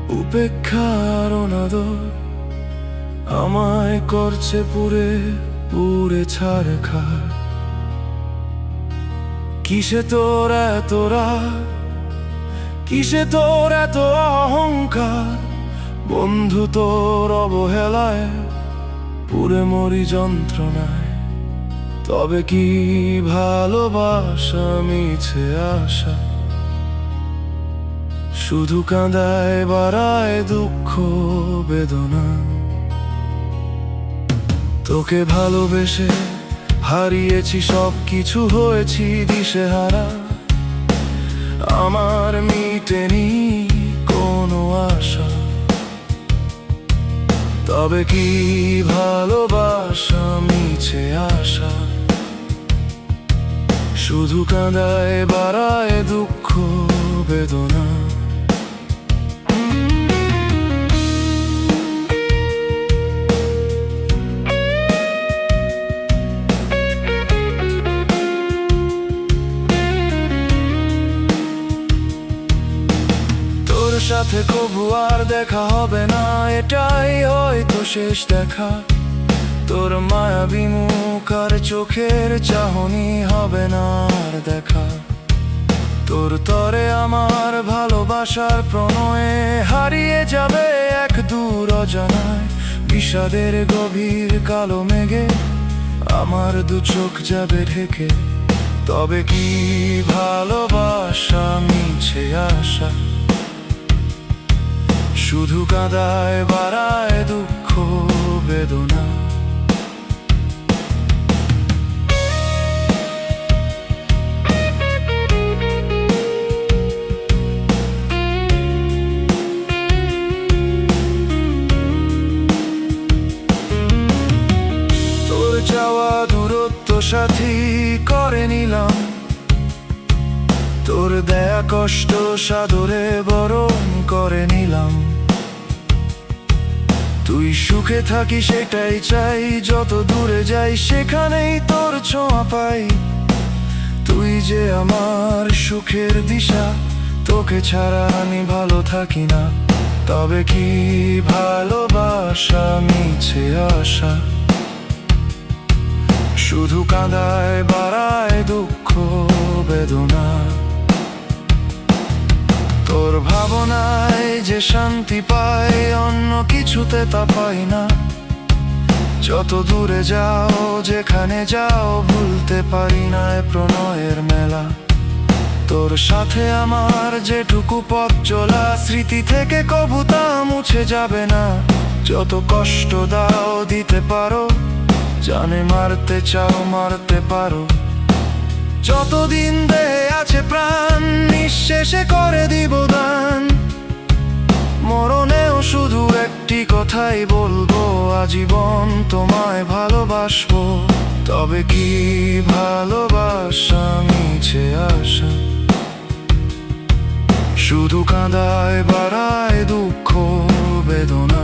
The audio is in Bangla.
উপেক্ষার অনাদর আমায় করছে পুরে পুরে ছারখার। কিসে তোর এত রাগ, কিসে তোর এত অহংকার? বন্ধু তোর অবহেলায় পুরে মরি যন্ত্রণায়। তবে কি ভালোবাসা মিছে আশা, শুধু কাঁদায় বাড়ায় দুঃখ বেদনা। তোকে ভালোবেসে হারিয়েছি সব কিছু, হয়েছি দিশেহারা। আমার মিটেনি কোনো আশা। তবে কি ভালোবাসা মিছে আশা, শুধু কাঁদায় বাড়ায় দুঃখ বেদনা। তোর সাথে কবু আর দেখা হবে না, এটাই হয়তো শেষ দেখা। তোর মায়াবী মুখ আর চোখের চাহনি হবে না আর দেখা। তোর তরে আমার ভালোবাসার প্রণয়ে হারিয়ে যাবে এক দূর অজানায়। বিষাদের গভীর কালো মেঘে আমার দু চোখ যাবে ঢেকে। তবে কি ভালোবাসা মিছে আশা, শুধু কাঁদায় বাড়ায় দুঃখ বেদনা। তোর যাওয়া দূরত্ব সাথী করে নিলাম, তোর দেয়া কষ্ট সাদরে বরণ করে নিলাম। তুই সুখে থাকি সেটাই চাই, যত দূরে যাই সেখানেই তোর ছোঁয়া পাই। তুই যে আমার সুখের দিশা, তোকে ছাড়া আমি ভালো থাকি না। তবে কি ভালোবাসা মিছে আশা, শুধু কাঁদায় বাড়ায় দুঃখ বেদনা। তোর ভাবনায় যে শান্তি পাই, অন্য কিছুতে তা পাই না। যত দূরে যাও যেখানে যাও, ভুলতে পারি না এ প্রণয়ের মেলা। তোর সাথে আমার যেটুকু পথ চলা, স্মৃতি থেকে কবু তা মুছে যাবে না। যত কষ্ট দাও দিতে পারো, জানে মারতে চাও মারতে পারো। যতদিন দেহে আছে প্রাণ, নিঃশেষে করে দিব দান। মরণেও শুধু একটি কথাই বলবো, আজীবন তোমায় ভালোবাসবো। তবে কি ভালোবাসা মিছে আশা, শুধু কাঁদায় বাড়ায় দুঃখ বেদনা।